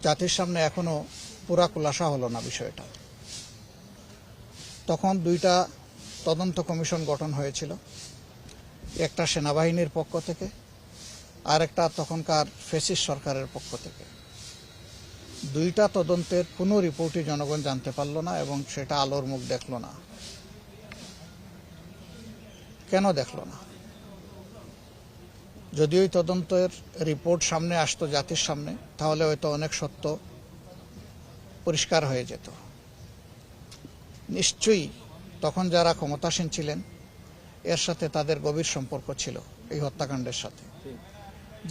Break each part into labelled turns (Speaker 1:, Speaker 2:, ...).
Speaker 1: জাতির সামনে এখনো পুরা খুলাসা হলো না বিষয়টা। তখন দুইটা তদন্ত কমিশন গঠন হয়েছিল, একটা সেনাবাহিনীর পক্ষ থেকে আর একটা তখনকার ফ্যাসিস্ট সরকারের পক্ষ থেকে। দুইটা তদন্তের কোনো রিপোর্টই জনগণ জানতে পারল না এবং সেটা আলোর মুখ দেখল না। কেন দেখল না? যদি ওই তদন্তের রিপোর্ট সামনে আসতো জাতির সামনে, তাহলে হয়তো অনেক সত্য পরিষ্কার হয়ে যেত। নিশ্চয়ই তখন যারা ক্ষমতাসীন ছিলেন এর সাথে তাদের গভীর সম্পর্ক ছিল এই হত্যাকাণ্ডের সাথে,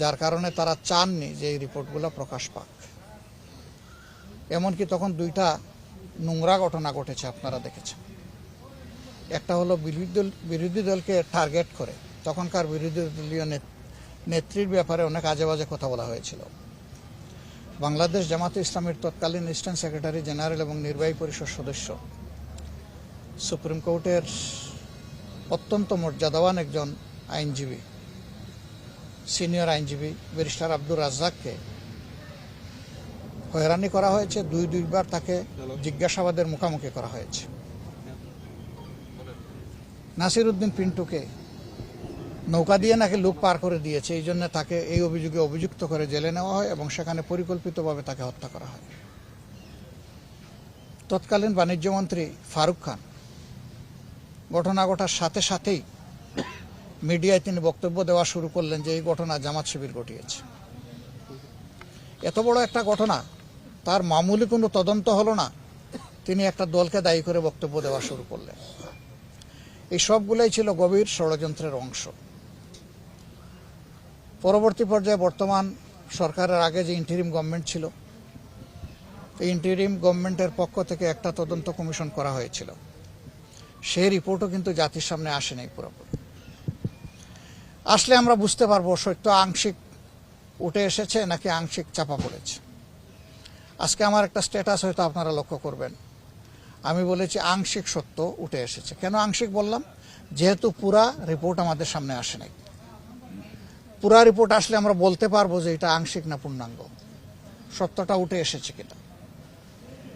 Speaker 1: যার কারণে তারা চাননি যে এই রিপোর্টগুলো প্রকাশ পাক। এমনকি তখন দুইটা নোংরা ঘটনা ঘটেছে, আপনারা দেখেছেন। একটা হলো বিরোধী দলকে টার্গেট করে তখনকার বিরোধী দলীয় নেত্রীর ব্যাপারে অনেক আজে বাজে কথা বলা হয়েছিল। বাংলাদেশ জামাতে ইসলামীর তৎকালীন অ্যাসিস্ট্যান্ট সেক্রেটারি জেনারেল এবং নির্বাহী পরিষদ সদস্য, সুপ্রিম কোর্টের অত্যন্ত মর্যাদাবান একজন আইনজীবী, সিনিয়র আইনজীবী ব্যারিস্টার আব্দুর রাজ্জাককে হয়রানি করা হয়েছে। দুইবার তাকে জিজ্ঞাসাবাদের মুখোমুখি করা হয়েছে। নাসির উদ্দিন পিন্টুকে নৌকা দিয়ে নাকি লোক পার করে দিয়েছে, এই জন্য তাকে এই অভিযোগে অভিযুক্ত করে জেলে নেওয়া হয় এবং সেখানে পরিকল্পিতভাবে তাকে হত্যা করা হয়। তৎকালীন বাণিজ্যমন্ত্রী ফারুক খান ঘটনা ঘটার সাথে সাথেই মিডিয়ায় তিনি বক্তব্য দেওয়া শুরু করলেন যে এই ঘটনা জামাত শিবির ঘটিয়েছে। এত বড় একটা ঘটনা, তার মামুলি কোনো তদন্ত হলো না, তিনি একটা দলকে দায়ী করে বক্তব্য দেওয়া শুরু করলেন। এই সবগুলাই ছিল গভীর ষড়যন্ত্রের অংশ। পরবর্তী পর্যায়ে বর্তমান সরকারের আগে যে ইন্টারিম গভর্নমেন্ট ছিল, এই ইন্টারিম গভর্নমেন্টের পক্ষ থেকে একটা তদন্ত কমিশন করা হয়েছিল। সেই রিপোর্টও কিন্তু জাতির সামনে আসেনি পুরোপুরি। আসলে আমরা বুঝতে পারবো সত্য আংশিক উঠে এসেছে নাকি আংশিক চাপা পড়েছে। আজকে আমার একটা স্ট্যাটাস হয়তো আপনারা লক্ষ্য করবেন, আমি বলেছি আংশিক সত্য উঠে এসেছে। কেন আংশিক বললাম? যেহেতু পুরা রিপোর্ট আমাদের সামনে আসে নাই। পুরা রিপোর্ট আসলে আমরা বলতে পারবো যে এটা আংশিক না পূর্ণাঙ্গ, সত্যটা উঠে এসেছে কিনা।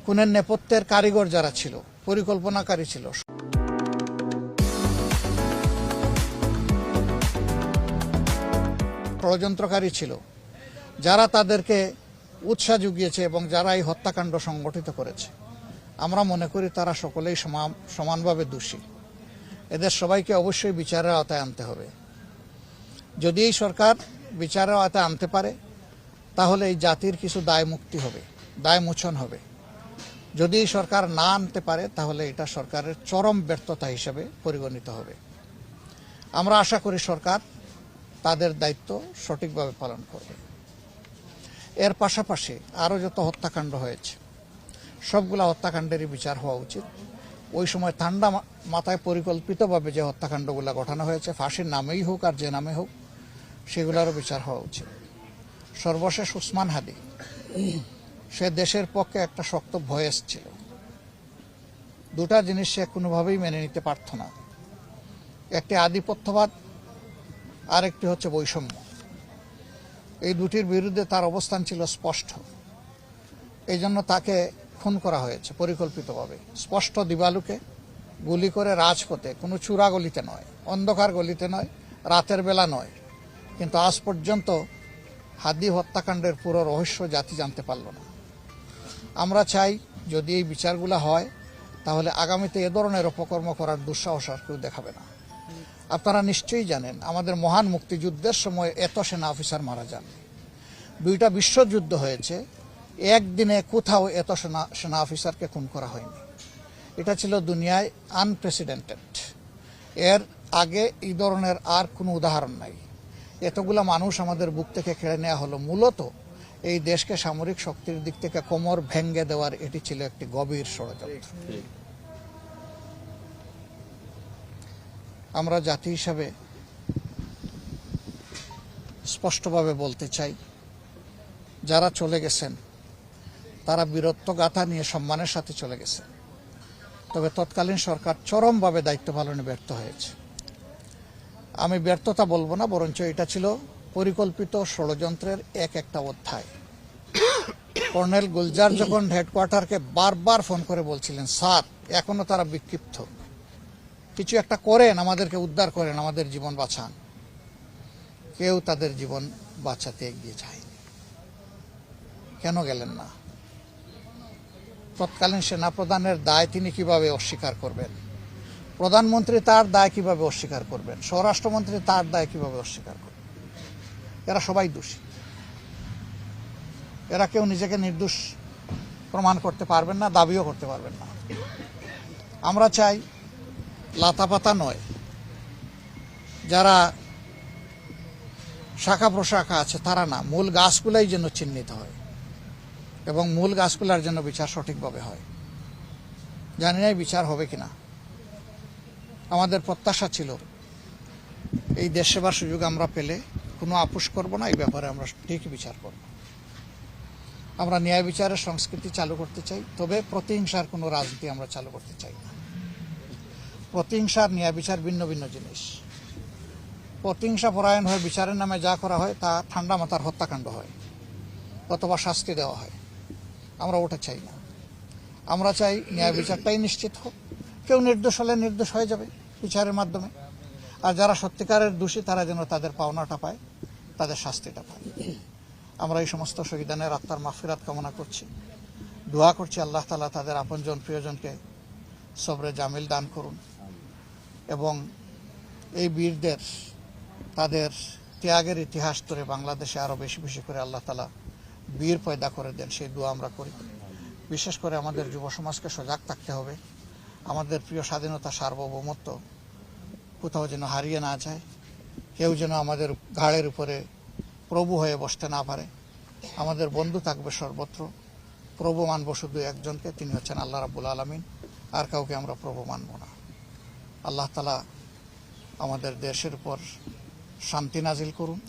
Speaker 1: খুনের নেপথ্যের কারিগর যারা ছিল, পরিকল্পনাকারী ছিল, ষড়যন্ত্রকারী ছিল, যারা তাদেরকে উৎসাহ জুগিয়েছে এবং যারা এই হত্যাকাণ্ড সংগঠিত করেছে, আমরা মনে করি তারা সকলেই সমানভাবে দোষী। এদের সবাইকে অবশ্যই বিচারের আওতায় আনতে হবে। যদি এই সরকার বিচারের আওতায় আনতে পারে, তাহলে এই জাতির কিছু দায় মুক্তি হবে, দায় মোচন হবে। যদি এই সরকার না আনতে পারে, তাহলে এটা সরকারের চরম ব্যর্থতা হিসেবে পরিগণিত হবে। আমরা আশা করি সরকার তাদের দায়িত্ব সঠিকভাবে পালন করবে। এর পাশাপাশি আরও যত হত্যাকাণ্ড হয়েছে, সবগুলা হত্যাকাণ্ডেরই বিচার হওয়া উচিত। ওই সময় ঠান্ডা মাথায় পরিকল্পিতভাবে যে হত্যাকাণ্ডগুলো ঘটানো হয়েছে, ফাঁসির নামেই হোক আর যে নামে হোক, সেগুলোরও বিচার হওয়া উচিত। সর্বশেষ উসমান হাদি, সে দেশের পক্ষে একটা শক্ত ভয়েস ছিল। দুটা জিনিস সে কোনোভাবেই মেনে নিতে পারত না, একটি আধিপত্যবাদ আর একটি হচ্ছে বৈষম্য। এই দুটির বিরুদ্ধে তার অবস্থান ছিল স্পষ্ট। এই জন্য তাকে খুন করা হয়েছে পরিকল্পিতভাবে, স্পষ্ট দিবালুকে গুলি করে, রাজপথে, কোনো চূড়া গলিতে নয়, অন্ধকার গলিতে নয়, রাতের বেলা নয়। কিন্তু আজ পর্যন্ত হাদি হত্যাকাণ্ডের পুরো রহস্য জাতি জানতে পারল না। আমরা চাই যদি এই বিচারগুলো হয়, তাহলে আগামীতে এ ধরনের অপকর্ম করার দুঃসাহস আর কেউ দেখাবে না। আপনারা নিশ্চয়ই জানেন, আমাদের মহান মুক্তিযুদ্ধের সময় এত সেনা অফিসার মারা যান। দুইটা বিশ্বযুদ্ধ হয়েছে, একদিনে কোথাও এত সেনা অফিসারকে খুন করা হয়নি। এটা ছিল দুনিয়ায় আনপ্রেসিডেন্টেড। এর আগে এই ধরনের আর কোনো উদাহরণ নাই। এতগুলা মানুষ আমাদের বুক থেকে কেড়ে নেওয়া হলো মূলত এই দেশকে সামরিক শক্তির দিক থেকে কোমর ভেঙে দেওয়ার। এটি ছিল একটি গভীর ষড়যন্ত্র। আমরা জাতি হিসাবে স্পষ্টভাবে বলতে চাই, যারা চলে গেছেন তারা বীরত্বগাথা নিয়ে সম্মানের সাথে চলে গেছে, তবে তৎকালীন সরকার চরমভাবে দায়িত্ব পালনে ব্যর্থ হয়েছে। আমি ব্যর্থতা বলবো না, বরঞ্চ এটা ছিল পরিকল্পিত ষড়যন্ত্রের একটা অধ্যায়। কর্নেল গুলজার যখন হেডকোয়ার্টারকে বারবার ফোন করে বলছিলেন, স্যার এখনো তারা বিক্ষিপ্ত, কিছু একটা করেন, আমাদেরকে উদ্ধার করেন, আমাদের জীবন বাঁচান, কেউ তাদের জীবন বাঁচাতে এগিয়ে যায়নি। কেন গেলেন না? তৎকালীন সেনাপ্রধানের দায় তিনি কিভাবে অস্বীকার করবেন? প্রধানমন্ত্রী তার দায় কিভাবে অস্বীকার করবেন? স্বরাষ্ট্রমন্ত্রী তার দায় কিভাবে অস্বীকার করবেন? এরা সবাই দোষী। এরা কেউ নিজেকে নির্দোষ প্রমাণ করতে পারবেন না, দাবিও করতে পারবেন না। আমরা চাই লাতাপাতা নয়, যারা শাখা প্রশাখা আছে তারা না, মূল গাছগুলাই যেন চিহ্নিত হয় এবং মূল গাছগুলার জন্য বিচার সঠিকভাবে হয়। জানি না বিচার হবে কিনা। আমাদের প্রত্যাশা ছিল এই দেশ সেবার সুযোগ আমরা পেলে কোনো আপোষ করব না, এই ব্যাপারে আমরা ঠিকই বিচার করব। আমরা ন্যায় বিচারের সংস্কৃতি চালু করতে চাই, তবে প্রতিহিংসার কোনো রাজনীতি আমরা চালু করতে চাই না। প্রতিহিংসার ন্যায় বিচার ভিন্ন ভিন্ন জিনিস। প্রতিহিংসা পরায়ণ হয়ে বিচারের নামে যা করা হয় তা ঠান্ডা মাথার হত্যাকাণ্ড হয় অথবা শাস্তি দেওয়া হয়। আমরা ওটা চাই না। আমরা চাই ন্যায় বিচারটাই নিশ্চিত হোক। কেউ নির্দোষ হলে নির্দোষ হয়ে যাবে বিচারের মাধ্যমে, আর যারা সত্যিকারের দোষী তারা যেন তাদের পাওনাটা পায়, তাদের শাস্তিটা পায়। আমরা এই সমস্ত শহীদানের আত্মার মাগফিরাত কামনা করছি, দোয়া করছি আল্লাহ তাআলা তাদের আপনজন প্রিয়জনকে সবরে জামিল দান করুন এবং এই বীরদের তাদের ত্যাগের ইতিহাস ধরে বাংলাদেশে আরও বেশি বেশি করে আল্লাহ তাআলা বীর পয়দা করে দেন, সেই দোয়া আমরা করি। বিশেষ করে আমাদের যুব সমাজকে সজাগ থাকতে হবে। আমাদের প্রিয় স্বাধীনতা সার্বভৌমত্ব কোথাও যেন হারিয়ে না যায়, কেউ যেন আমাদের ঘাড়ের উপরে প্রভু হয়ে বসতে না পারে। আমাদের বন্ধু থাকবে সর্বত্র, প্রভু মানব শুধু একজনকে, তিনি হচ্ছেন আল্লাহ রাব্বুল আলামিন, আর কাউকে আমরা প্রভু মানব না। আল্লাহ তাআলা আমাদের দেশের উপর শান্তি নাজিল করুন।